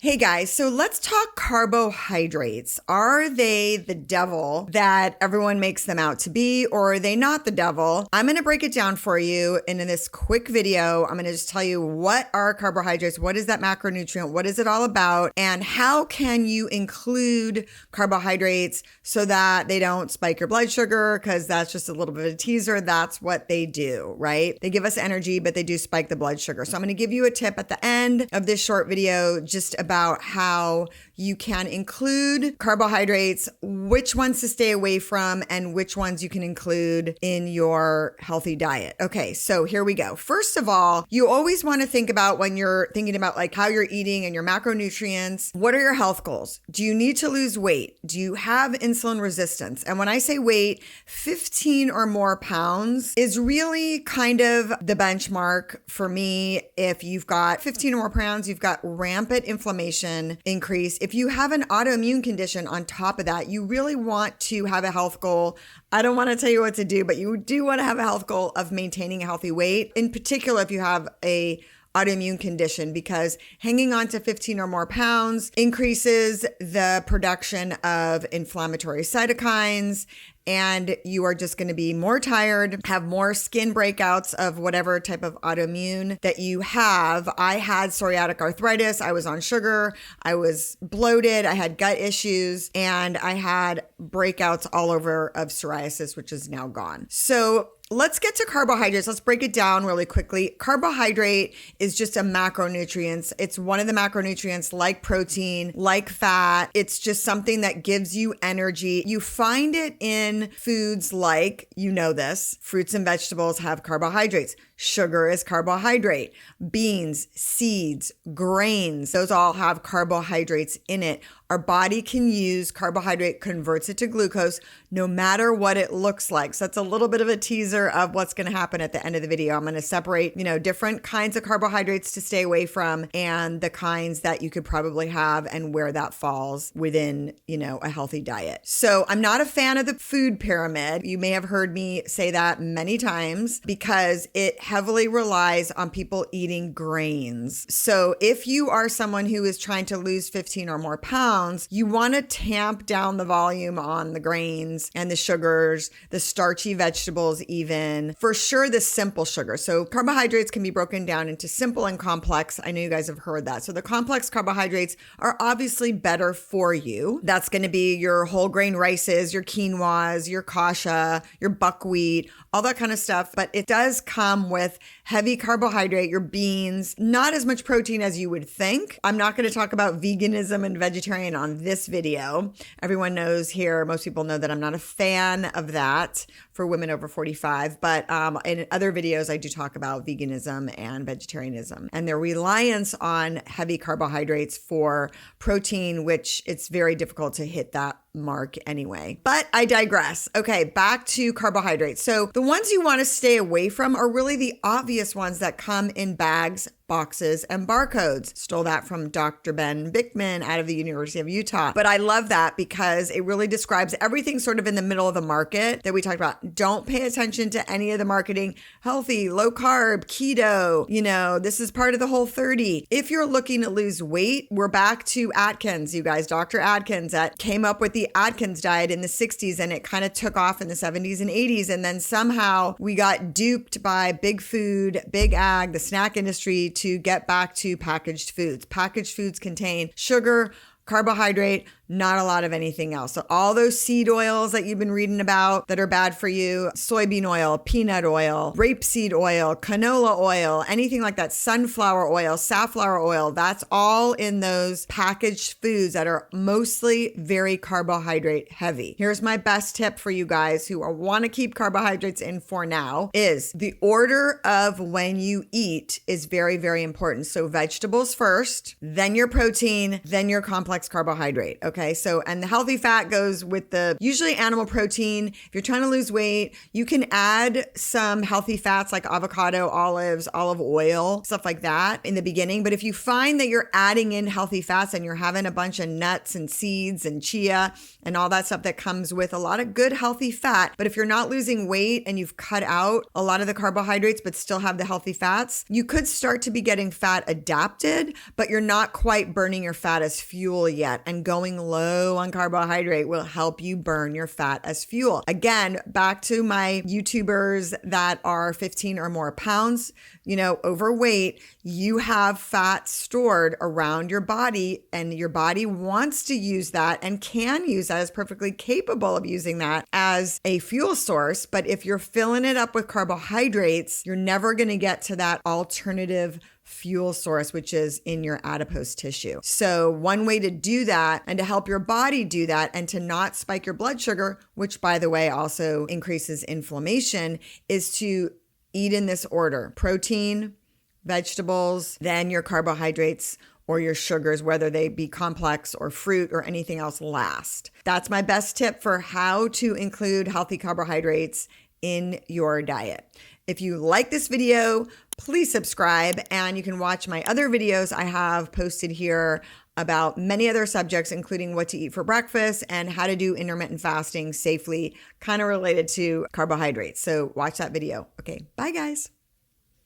Hey guys, so let's talk carbohydrates. Are they the devil that everyone makes them out to be, or are they not the devil? I'm going to break it down for you in this quick video. I'm going to just tell you what are carbohydrates, what is that macronutrient, what is it all about, and how can you include carbohydrates so that they don't spike your blood sugar, because that's just a little bit of a teaser. That's what they do, right? They give us energy, but they do spike the blood sugar. So I'm going to give you a tip at the end of this short video just about how you can include carbohydrates, which ones to stay away from, and which ones you can include in your healthy diet. Okay, so here we go. First of all, you always want to think about when you're thinking about like how you're eating and your macronutrients, what are your health goals? Do you need to lose weight? Do you have insulin resistance? And when I say weight, 15 or more pounds is really kind of the benchmark for me. If you've got 15 or more pounds, you've got rampant inflammation increase. If you have an autoimmune condition on top of that, you really want to have a health goal. I don't want to tell you what to do, but you do want to have a health goal of maintaining a healthy weight, in particular if you have a autoimmune condition, because hanging on to 15 or more pounds increases the production of inflammatory cytokines, and you are just going to be more tired, have more skin breakouts of whatever type of autoimmune that you have. I had psoriatic arthritis. I was on sugar. I was bloated. I had gut issues, and I had breakouts all over of psoriasis, which is now gone. So let's get to carbohydrates. Let's break it down really quickly. Carbohydrate is just a macronutrient. It's one of the macronutrients like protein, like fat. It's just something that gives you energy. You find it in foods like, you know this, fruits and vegetables have carbohydrates. Sugar is carbohydrate. Beans, seeds, grains, those all have carbohydrates in it. Our body can use carbohydrate, converts it to glucose, no matter what it looks like. So that's a little bit of a teaser of what's going to happen at the end of the video. I'm going to separate, different kinds of carbohydrates to stay away from, and the kinds that you could probably have and where that falls within, a healthy diet. So I'm not a fan of the food pyramid. You may have heard me say that many times because it heavily relies on people eating grains. So if you are someone who is trying to lose 15 or more pounds, you want to tamp down the volume on the grains and the sugars, the starchy vegetables even, for sure the simple sugar. So carbohydrates can be broken down into simple and complex. I know you guys have heard that. So the complex carbohydrates are obviously better for you. That's going to be your whole grain rices, your quinoas, your kasha, your buckwheat, all that kind of stuff. But it does come with heavy carbohydrate, your beans, not as much protein as you would think. I'm not going to talk about veganism and vegetarian on this video. Everyone knows here, most people know that I'm not a fan of that for women over 45, but in other videos, I do talk about veganism and vegetarianism and their reliance on heavy carbohydrates for protein, which it's very difficult to hit that mark anyway. But I digress. Okay, back to carbohydrates. So the ones you want to stay away from are really the obvious ones that come in bags, boxes, and barcodes. Stole that from Dr. Ben Bickman out of the University of Utah. But I love that because it really describes everything sort of in the middle of the market that we talked about. Don't pay attention to any of the marketing, healthy, low carb, keto, this is part of the Whole30. If you're looking to lose weight, we're back to Atkins, you guys. Dr. Atkins that came up with the Atkins diet in the 60s, and it kind of took off in the 70s and 80s. And then somehow we got duped by big food, big ag, the snack industry to get back to packaged foods. Packaged foods contain sugar, carbohydrate, not a lot of anything else. So all those seed oils that you've been reading about that are bad for you, soybean oil, peanut oil, rapeseed oil, canola oil, anything like that, sunflower oil, safflower oil, that's all in those packaged foods that are mostly very carbohydrate heavy. Here's my best tip for you guys who want to keep carbohydrates in for now is the order of when you eat is very, very important. So vegetables first, then your protein, then your complex complex carbohydrate. Okay. So, and the healthy fat goes with the usually animal protein. If you're trying to lose weight, you can add some healthy fats like avocado, olives, olive oil, stuff like that in the beginning. But if you find that you're adding in healthy fats and you're having a bunch of nuts and seeds and chia and all that stuff that comes with a lot of good healthy fat, but if you're not losing weight and you've cut out a lot of the carbohydrates but still have the healthy fats, you could start to be getting fat adapted, but you're not quite burning your fat as fuel yet. And going low on carbohydrate will help you burn your fat as fuel. Again, back to my YouTubers that are 15 or more pounds, overweight, you have fat stored around your body, and your body wants to use that and can use that, is perfectly capable of using that as a fuel source. But if you're filling it up with carbohydrates, you're never going to get to that alternative fuel source, which is in your adipose tissue. So one way to do that and to help your body do that and to not spike your blood sugar, which by the way also increases inflammation, is to eat in this order: protein, vegetables, then your carbohydrates or your sugars, whether they be complex or fruit or anything else, last. That's my best tip for how to include healthy carbohydrates in your diet. If you like this video, please subscribe, and you can watch my other videos I have posted here about many other subjects, including what to eat for breakfast and how to do intermittent fasting safely, kind of related to carbohydrates. So watch that video. Okay, bye guys.